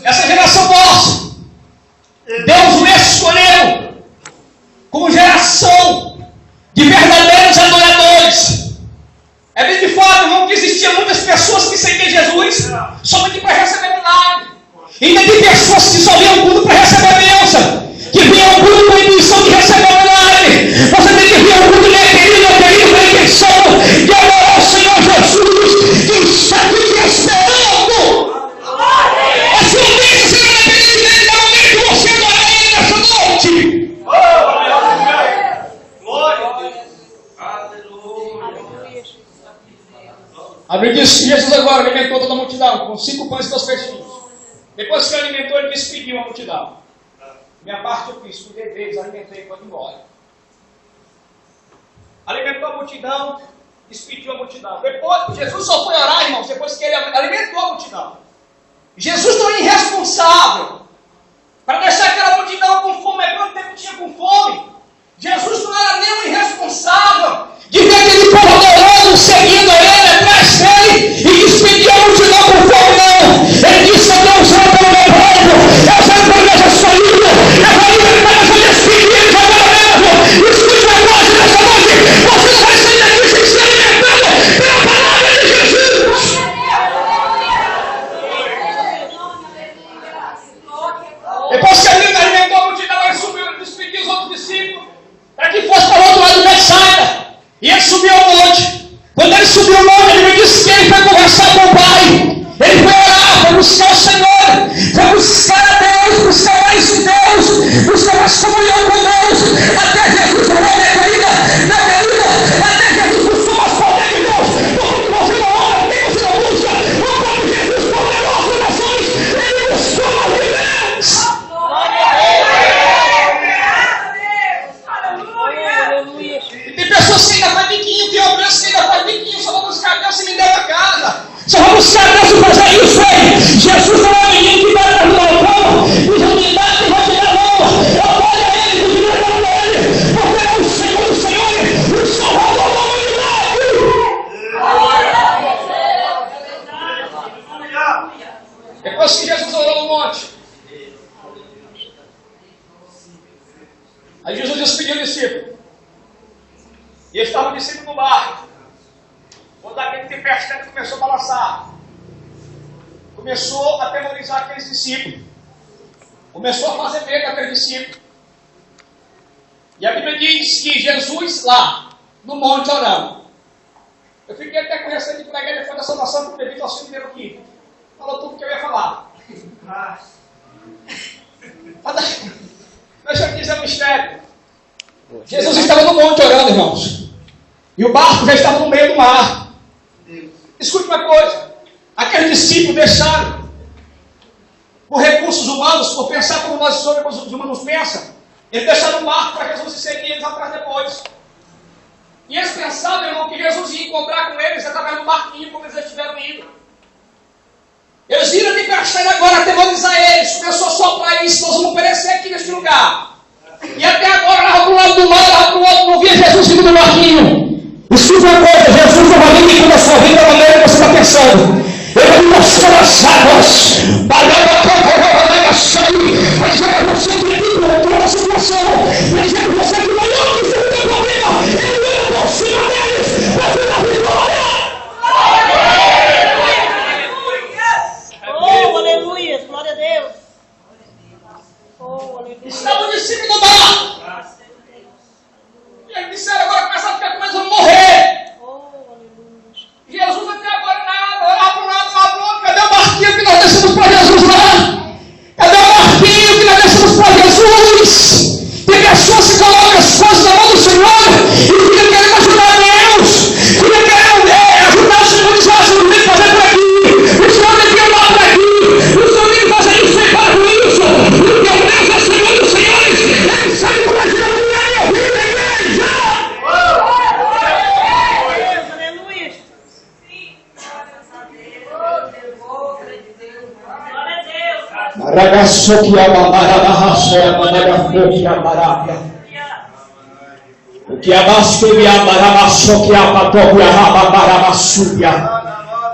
essa geração nossa, Deus nos escolheu como geração de verdadeiros adoradores. É bem de fato, irmão, que existiam muitas pessoas que seguiam Jesus somente para receber milagre. E ainda tem pessoas que só vinham ao culto para receber a bênção, que vinham ao culto com a intenção de receber o milagre. Você tem que vir ao culto, meu querido, com a intenção de adorar o Senhor Jesus, que está te esperando. A sua bênção será dependente do momento que você adorar Ele nessa noite. A Bíblia diz que Jesus agora alimentou toda a multidão com 5 pães e 2 peixinhos. Depois que ele alimentou, ele despediu a multidão. Minha parte eu fiz, cuidei deles, alimentei e foi embora. Alimentou a multidão, despediu a multidão. Depois, Jesus só foi orar, irmãos, depois que ele alimentou a multidão. Jesus não é irresponsável para deixar aquela multidão com fome. É quanto tempo tinha com fome? Jesus não era nem um irresponsável de ver aquele povo adorando, seguindo ele, atrás dele, e despedir a multidão com fome, não. Ele disse: eu não sou pelo meu povo, eu sou pelo meu escolhido, eu vou libertar, eu vou despedir eles agora mesmo. Escute uma coisa nessa noite: você não vai sair daqui sem ser alimentado pela palavra de Jesus. Depois que ele alimentou a multidão, ele subiu, ele despediu os outros discípulos para que fosse para o outro lado do Betsaida. E ele subiu ao monte. Quando ele subiu ao monte, ele me disse que ele foi conversar com o Pai. Ele foi orar, foi buscar o Senhor, foi buscar a Deus, buscar mais de Deus, buscar mais comunhão com Deus, até Jesus morrer na ferida, até Jesus buscou mais poder de Deus. Porque você não ora, porque você não busca, o próprio Jesus poderoso das nações, ele buscou mais de Deus. Tem pessoas que ainda fazem biquinho, tem obras que ainda fazem biquinho, só vou buscar Deus se me der uma casa. Só vou buscar Deus e fazer isso aí. Jesus não é ninguém que vai para o balcão e já me dá e vai te dar não. Eu olho a Ele, eu digo para Ele, porque é o Senhor dos Senhores, o Salvador da humanidade. Depois que Jesus orou no monte, aí Jesus despediu o discípulo. E estava o discípulo no barco. Quando aquele tempestade começou a balançar, começou a atemorizar aqueles discípulos, começou a fazer medo aqueles discípulos. E a Bíblia diz que Jesus lá, no monte orando, eu fiquei até com receio de pregar depois da salvação, porque devido ao seu primeiro aqui, falou tudo que eu ia falar. Deixa eu dizer um mistério. Jesus estava no monte orando, irmãos, e o barco já estava no meio do mar. Escute uma coisa: aqueles discípulos deixaram, por recursos humanos, por pensar como nós somos, os humanos pensam, eles deixaram o barco para Jesus seguir eles atrás depois. E eles pensavam, irmão, que Jesus ia encontrar com eles através do barquinho, como eles já estiveram indo. Eles viram de tempestade agora atemorizar eles, começou a soprar eles: nós vamos perecer aqui neste lugar. E até agora, lá para o lado do mar, lá para o outro, não via Jesus vindo no barquinho. Escuta uma coisa: Jesus não vai vir vindo na sua vida da maneira que você está pensando. Ele vai vir mostrando as águas, balando a porta, vai sair, vai dizer para você que ele encontrou a situação, vai dizer para você que não é o que você tem problema, ele veio por cima deles, vai vir na vitória. Oh, aleluia, glória a Deus. Oh, aleluia. Estava de cima do barco. E eles disseram: agora começaram a ficar com medo, vamos morrer. Jesus até agora nada, lá para um lado, lá para o outro. Cadê o barquinho que nós deixamos para Jesus lá? Cadê o barquinho que nós deixamos para Jesus? Tem pessoas que colocam as coisas na mão do Senhor e ficam querendo ajudar Deus, ficam querendo ajudar o Senhor, diz: ah, o Senhor tem que fazer por aqui, o Senhor tem que andar por aqui, o Senhor tem que fazer isso e para com isso. Porque o Deus é o Senhor dos Senhores, Ele sabe como ajudar a minha vida, igreja. O que abasco e abarabaço que apatou e ababarabassuia.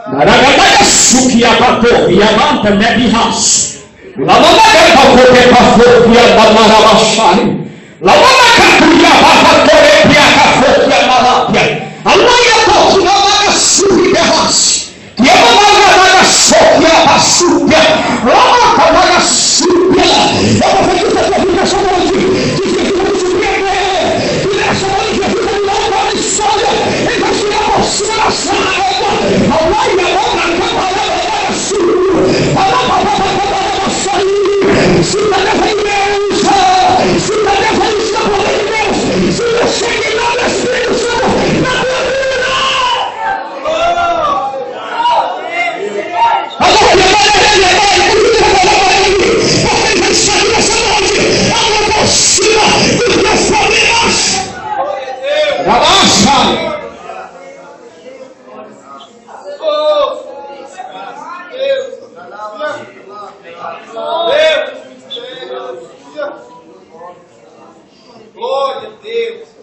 Naragadaço que apatou e amanta nebihas.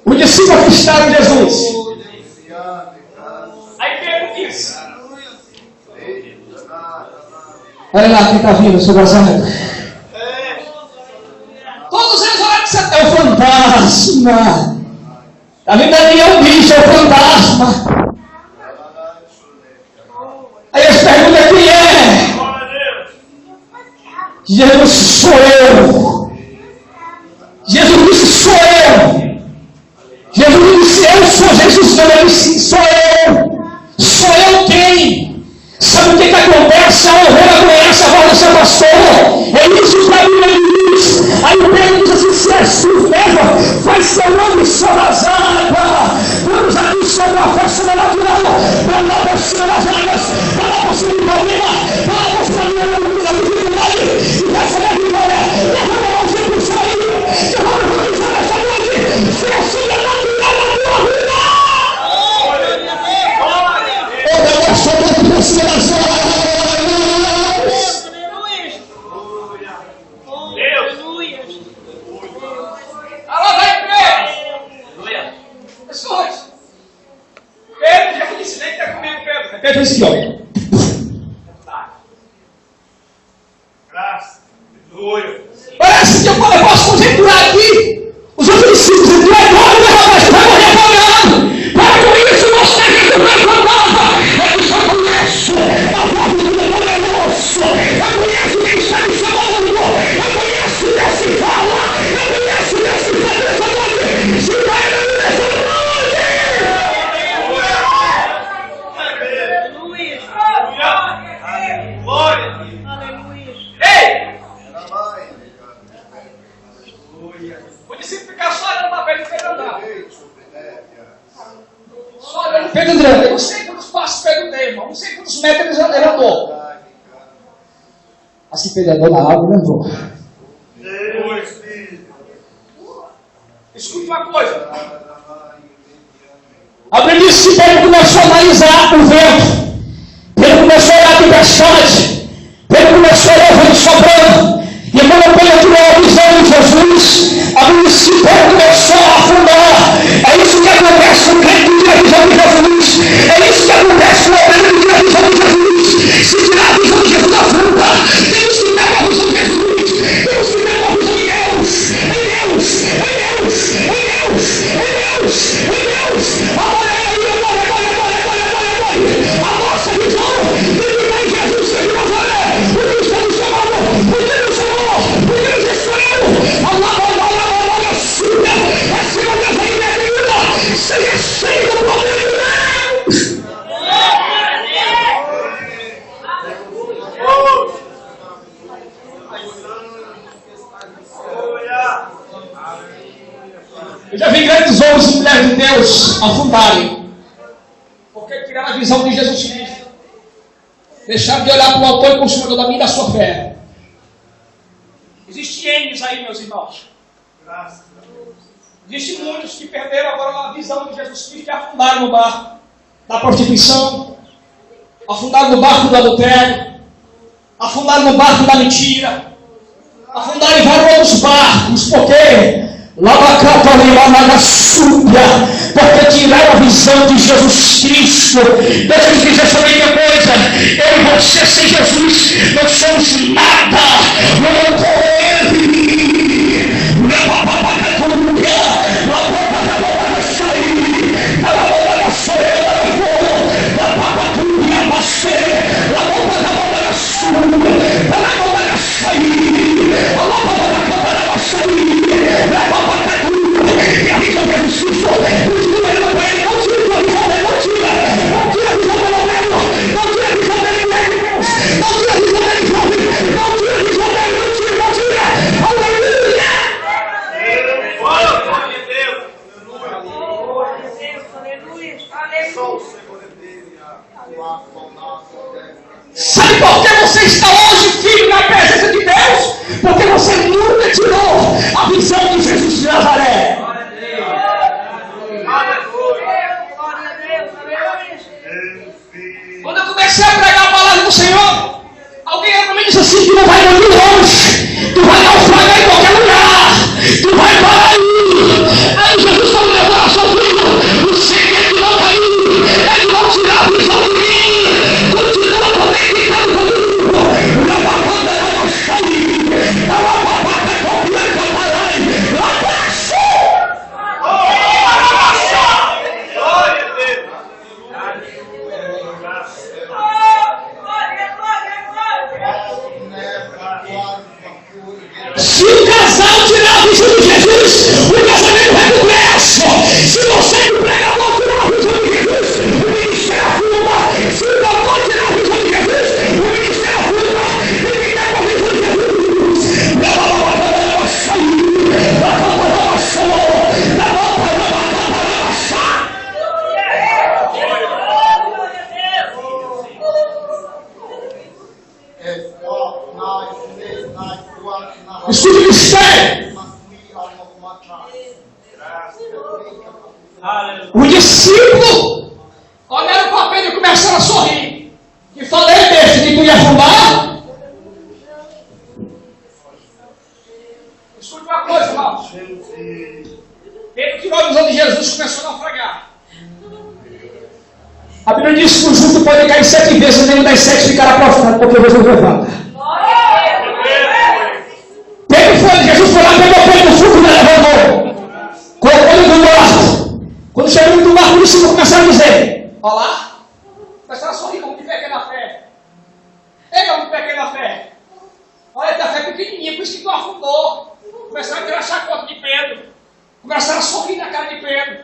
O discípulo avistaram Jesus. Aí Pedro disse: olha lá quem está vindo, seu vazamento. Todos eles olharam que é o fantasma. Está vindo ali, é o bicho, é o fantasma. Aí eles perguntam quem é. Jesus, sou eu. Jesus disse, sou eu. Jesus disse, eu sou Jesus. Não, ele disse, sou eu. Sou eu quem? Sabe o que acontece? A ovelha conhece a voz do seu pastor. É isso que a Bíblia diz. Aí o Pedro diz assim, se és tu mesmo, faz seu nome sobre as águas. Vamos aqui sobre a força natural. Para lá por cima das águas. Para lá por cima do problema. Para lá por cima da dificuldade. E dessa da vitória. Levanta a mãozinha por isso aí. Eu vou organizar essa noite. Se é sobrenatural na tua vida. Eu estou dentro por cima das águas. Alô, vai Pedro! Escute! Pedro, já te ensinei que está comigo, Pedro. Pedro disse aqui, ó. Graças. Parece que eu posso conjecturar aqui. Os outros discípulos dizem, vai embora, meu rapaz, vai morrer afogado. Para com isso, mostrar que tu vai fantasma. Eu só conheço a voz do demônio é moço. Eu conheço quem está me chamando. Eu conheço desse fala. Eu conheço desse pensamento. Se vai nessa noite. Ei! O discípulo fica só olhando para Pedro e Pedro andar. Só olhando Pedro andando. Eu não sei quantos passos Pedro deu, irmão. Não sei quantos metros ele andou. Assim Pedro andou na água e andou. Escute uma coisa. A Bíblia diz que Pedro começou a analisar o vento. Pedro começou a olhar a tempestade. Pedro começou a olhar o vento soprando. E quando Pedro tirou a visão de Jesus, a Bíblia diz que Pedro começou a afundar. É isso que acontece com o crente que tira a visão de Jesus. É isso que acontece com o crente que tira a visão de Jesus. Se tirar a visão de Jesus, afunda. Temos que pegar a visão de Jesus. Temos que pegar a visão de Deus. Em Deus. Em Deus. Em Deus. Em Deus. Em Deus. Agora é aí, agora. A nossa visão tem que ver Jesus sempre na glória. O que está nos chamando. O que nos chamou. O que nos escolheu. Olha, suga. Acima dessa vida. Seja cheio do poder de Deus. Eu já vi grandes homens e mulheres de Deus afundarem, porque tiraram a visão de Jesus Cristo, deixaram de olhar para o autor e consumador da minha e da sua fé. Existem N's aí, meus irmãos. Existem muitos que perderam agora a visão de Jesus Cristo e afundaram no barco da prostituição, afundaram no barco do adultério, afundaram no barco da mentira, afundaram em vários outros barcos, porque porque tiraram a visão de Jesus Cristo. Deixa eu dizer sobre uma coisa. Eu e você sem Jesus não somos nada. Sabe por que você está hoje firme na presença de Deus? Porque você nunca tirou a visão de Jesus de Nazaré. Quando eu comecei a pregar a palavra do Senhor, alguém para mim disse assim: tu não vai muito longe, tu vai naufragar em qualquer lugar, tu vai parar aí. Aí Jesus falou: meu coração filho, o segredo não vai ir, é de não tirar a visão de mim, continua conectado comigo. Na babanda da nossa vida, na babanda da confiança para aí, lá para glória a Deus. Se o casal tirar a visão de Jesus, o casamento vai pro brecho. Se você não prega a mão, tirar a visão de Jesus, o ministério afunda. Se o doutor tirar a visão de Jesus, o ministério afunda. Ninguém está com a visão de Jesus. Na boca da nossa vida, na boca da nossa mão, na boca da nossa. Escute o mistério. O discípulo olharam para Pedro e começaram a sorrir. E falei desse que tu ia afundar. Escute uma coisa, irmãos. Pedro tirou a visão de Jesus e começou a naufragar. A Bíblia diz que o justo pode cair 7 vezes, nenhum das 7 ficará prostrado, porque Jesus levanta. Jesus foi lá, pegou Pedro no fundo e levantou. Colocou ele no barco. Quando chegou no barco, os discípulos começaram a dizer: olá. Começaram a sorrir como de pequena fé. Ei, como de pequena fé. Olha, a fé pequenininha, por isso que tu afundou. Começaram a tirar a chacota de Pedro. Começaram a sorrir na cara de Pedro.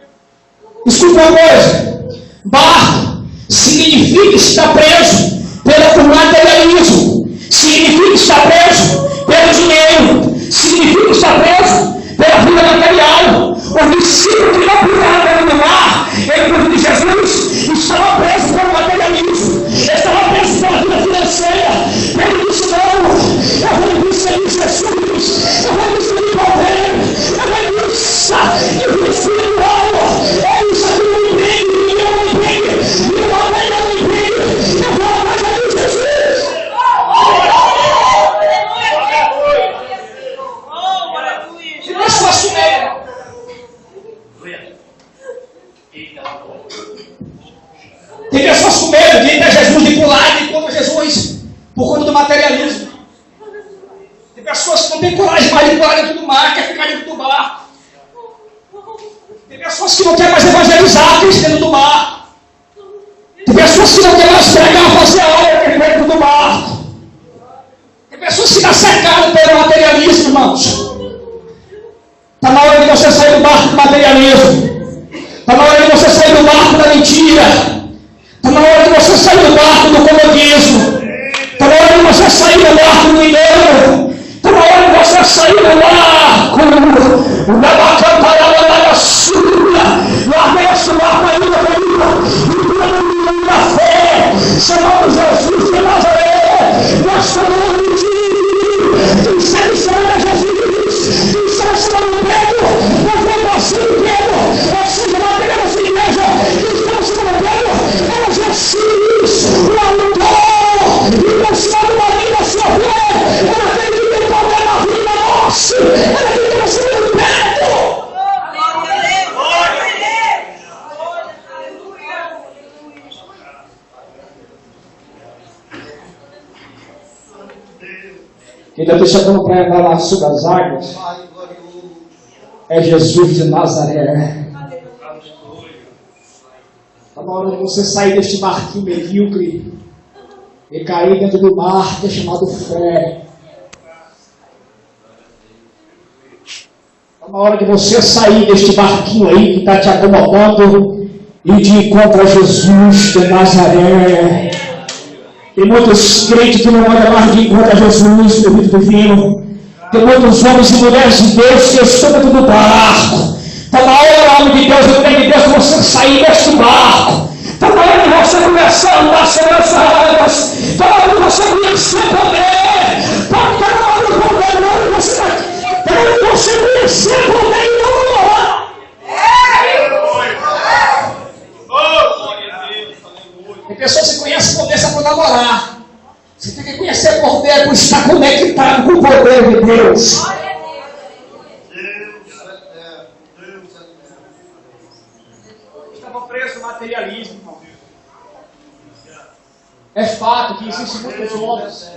Escuta uma coisa. Barco significa estar preso pelo materialismo. Significa estar preso pelo dinheiro. Significa estar preso pela vida material. O discípulo que não pisava no mar, ele, por de Jesus, estava preso pelo materialismo, estava preso pela vida financeira. Ele disse: não, eu vou me seguir Jesus, eu vou me seguir governo, eu vou me seguir o espiritual. É isso que me empreende, eu me empreende, e o governo não me empreende, eu vou atrás de Jesus. Tem pessoas com medo de ir para Jesus, de pular e contra Jesus, por conta do materialismo. Tem pessoas que não têm coragem mais de pular dentro do mar, quer ficar dentro do barco. Tem pessoas que não querem mais evangelizar, quer dentro do mar. Tem pessoas que não querem mais pregar, fazer aula, quer dentro do barco. Tem pessoas que estão cercadas pelo materialismo, irmãos. Está na hora de você sair do barco do materialismo. Está na hora de você sair do barco da mentira. Está na hora de você sair do barco do comodismo. Está na hora de você sair do barco do engano. Está na hora de você sair do barco da bacana da sua. Larguei esse barco ainda comigo. Na fé, chamando Jesus de Nazaré. Nós estamos no dia. Tu sempre chama Jesus. Tu sempre chama Pedro. Nós vamos assim, Pedro. Assim, nós queremos igreja. Tu estamos chamando Pedro. É Jesus, o autor e constante da vida sua fé. Quem está te chamando para andar lá sobre as águas é Jesus de Nazaré. Está na hora de você sair deste barquinho medíocre e cair dentro do mar que é chamado fé. Está na hora de você sair deste barquinho aí que está te acomodando e de encontrar Jesus de Nazaré. Tem muitos crentes que não andam mais de encontro a Jesus, Espírito Divino. Tem muitos homens e mulheres de Deus que estão dentro do barco. Está na hora, homem de Deus, mulher de Deus, de você sair deste barco. Está na hora de você começar a andar sobre as águas. Está na hora de você conhecer poder. Está na hora de você conhecer poder e não morrer. Tem pessoas que conhecem poder só para namorar. Você tem que conhecer poder por estar conectado com o poder de Deus. Estava preso no materialismo, irmão. É fato que existem muitos homens.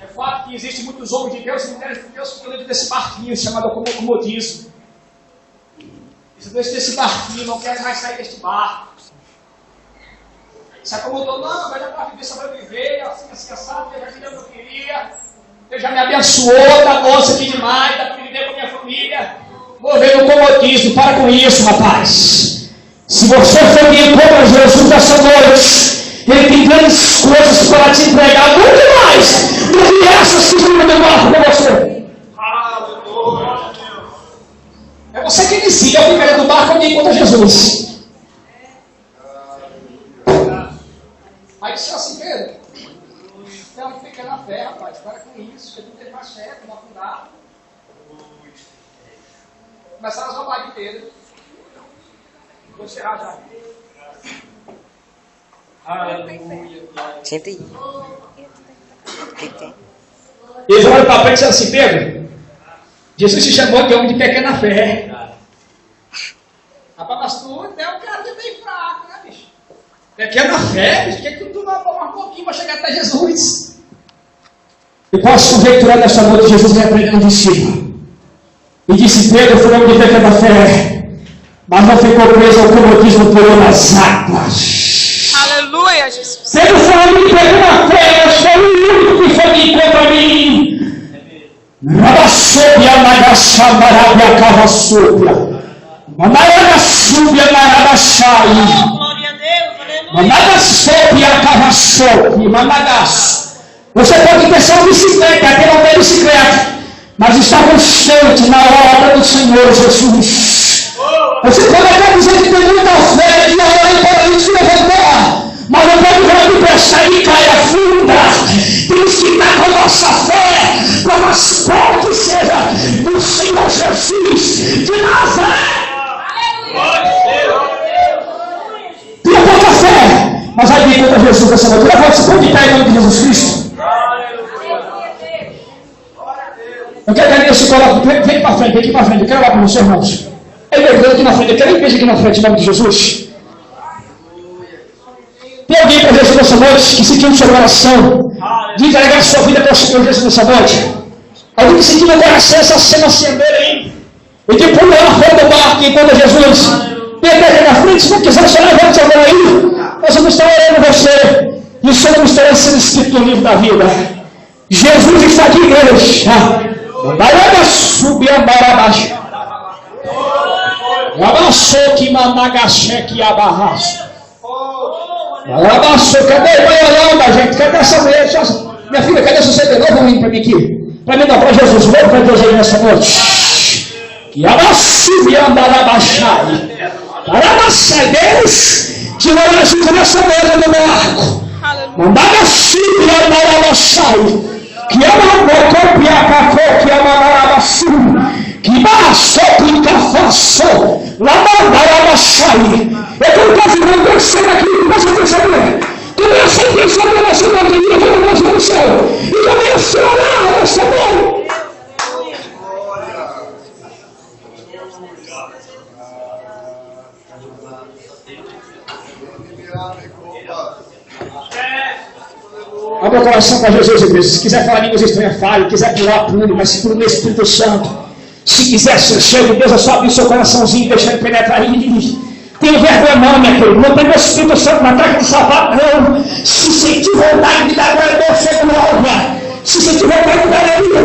É fato que existem muitos homens de Deus e mulheres de Deus que estão dentro desse barquinho chamado comodismo. Estão dentro desse barquinho, não querem mais sair deste barco. Se acomodou, não, vai dar para viver, sobreviver, assim, assado, Deus já me deu o que eu queria. Deus já me abençoou, tá nossa aqui demais, dá para viver com a minha família. Vou ver no comodismo, para com isso, rapaz. Se você for de encontro a Jesus nessa noite, Ele tem grandes coisas para te entregar, muito mais do que essas que vão demorar com você. É você que inicia o primeiro do barco onde encontra Jesus. Aí disse assim, Pedro, tem uma pequena fé, rapaz, para com isso, que tu tem mais fé, como afundar. Começaram a zombar de Pedro. Vou encerrar já. Aleluia. Senta aí. Eles olham para frente e disseram assim, Pedro, Jesus te chamou de homem de pequena fé. Rapaz, mas tu é um cara de bem fraco, né, bicho? Pequena fé, bicho, que tu vai um pouquinho para chegar até Jesus. Eu posso conjecturar nesta noite Jesus repreendendo um discípulo. E disse, Pedro foi homem de pequena fé, mas não ficou preso ao comodismo por nas águas. Aleluia, Jesus. Pedro foi homem de pequena fé, mas foi o único que foi de encontro a mim. Rabassobia, Nagashamarabia, Carrassobia. Managasubia, Narabashai. Glória a Deus, aleluia. Managassobia, Carrassobia, Managas. Você pode ter só bicicleta, ter uma bicicleta, mas está constante na obra do Senhor Jesus. Você pode até dizer que tem muita fé de orar e para isso levantar, mas não pode ver de prestar e cair a funda. Temos que estar com a nossa fé, como as portas seja do Senhor Jesus de Nazaré. Tenha pouca fé, mas aí vem contra Jesus nessa noite. Levante-se, pode de pé em nome de Jesus Cristo. Eu quero que a igreja se coloque, vem para frente, vem aqui para frente, eu quero orar com você, irmãos. Eu quero aqui na frente, eu quero a igreja aqui na frente, em nome de Jesus. Tem alguém para Jesus nessa noite que sentiu no seu coração de entregar sua vida para o Senhor Jesus nessa noite? Alguém que sentiu no coração essa cena acendeira aí? E de pular na frente do barco enquanto Jesus. Vem até aqui na frente, se não quiser, só levante agora aí. Nós vamos estar orando você. E o seu nome estará sendo escrito no livro da vida. Jesus está aqui, igreja. Baraga subir a barabaixo. Abaixou que managacheque abarraço. Abaixou, cadê o Baiolanda, gente? Cadê essa mulher? Minha filha, cadê essa CD novo? Vem para mim aqui. Para mim, não, para Jesus. Vamos para Deus aí nessa noite. Que abaixou e andarabaixai. Barabaixai, Deus. Tirou a gente nessa mesa do barco. Mandagaxi e andarabaixai. Que amamocou, piacacou, que amanarabaçu, que baixou, que cafaçou, lamandarabaxai. Eu quero que você não descer aqui, que você tem saber. Começa a pensar pela sua vida, pelo nosso do céu. E começa a orar, essa mão. Abra o coração para Jesus, igreja. Se quiser falar línguas estranhas, fale. Se quiser pular, pule, mas se pule no Espírito Santo. Se quiser ser cheio de Deus, é só abrir o seu coraçãozinho e deixar ele penetrar aí. Tenha vergonha não, minha querida. Não tem o Espírito Santo na traca de salvar, não. Se sentir vontade de dar glória a Deus, chega logo. Se sentir vontade de dar a vida,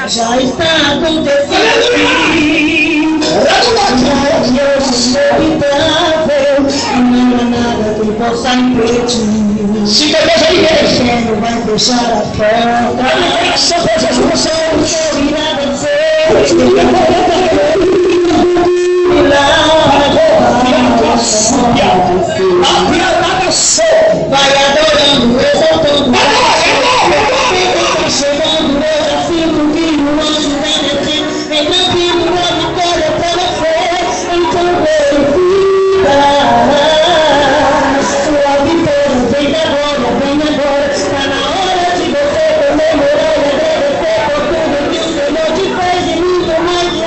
já está acontecendo. Não há nada que possa impedir. Se tem Deus aí, Ele vai fechar a porta. Só para Jesus, eu irá vencer. Vai adorando, exaltando. Chegando, eu sinto que o anjo vem descendo. Vem tranquilo, a vitória pra você. Então glorifica. Sua vitória vem agora. Está na hora de você comemorar e agradecer por tudo que o Senhor te fez e muito mais.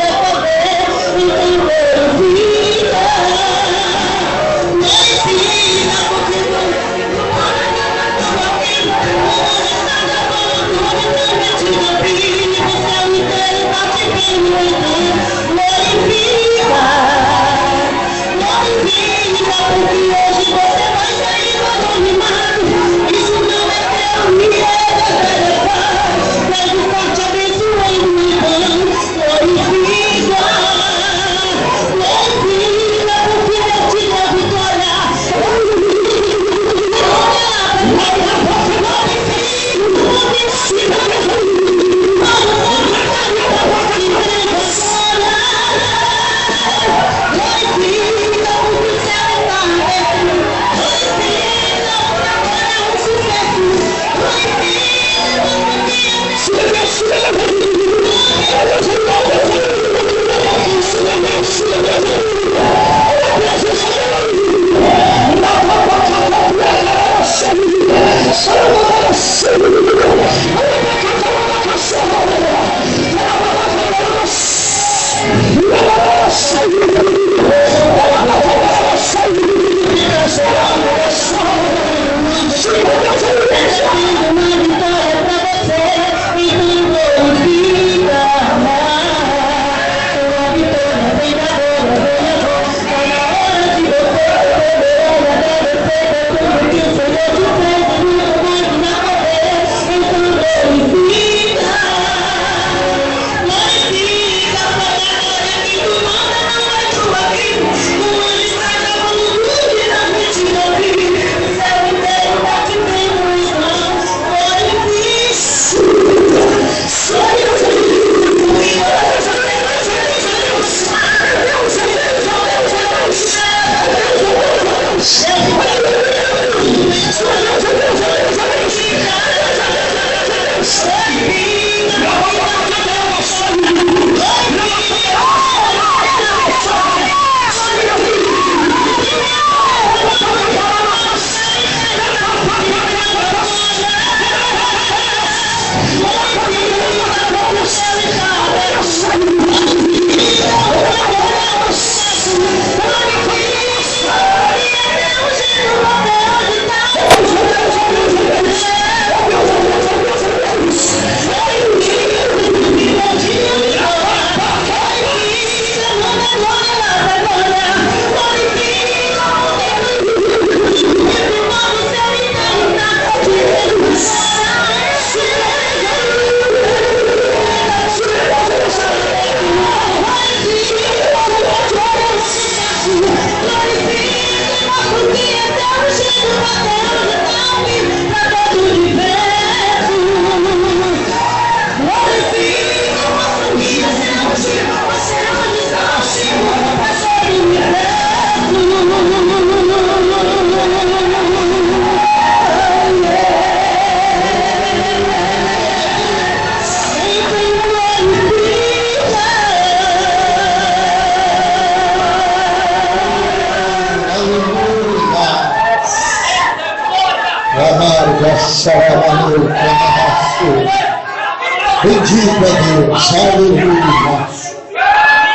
Bendito é Deus, aleluia.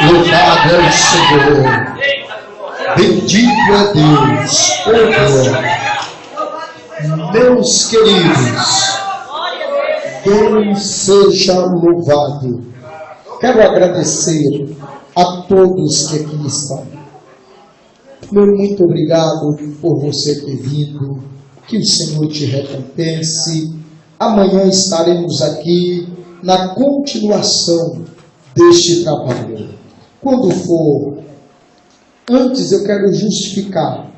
Louvado é o Senhor. Bendito é Deus, meus queridos. Deus seja louvado. Quero agradecer a todos que aqui estão. Meu muito obrigado por você ter vindo. Que o Senhor te recompense. Amanhã estaremos aqui na continuação deste trabalho. Quando for, antes eu quero justificar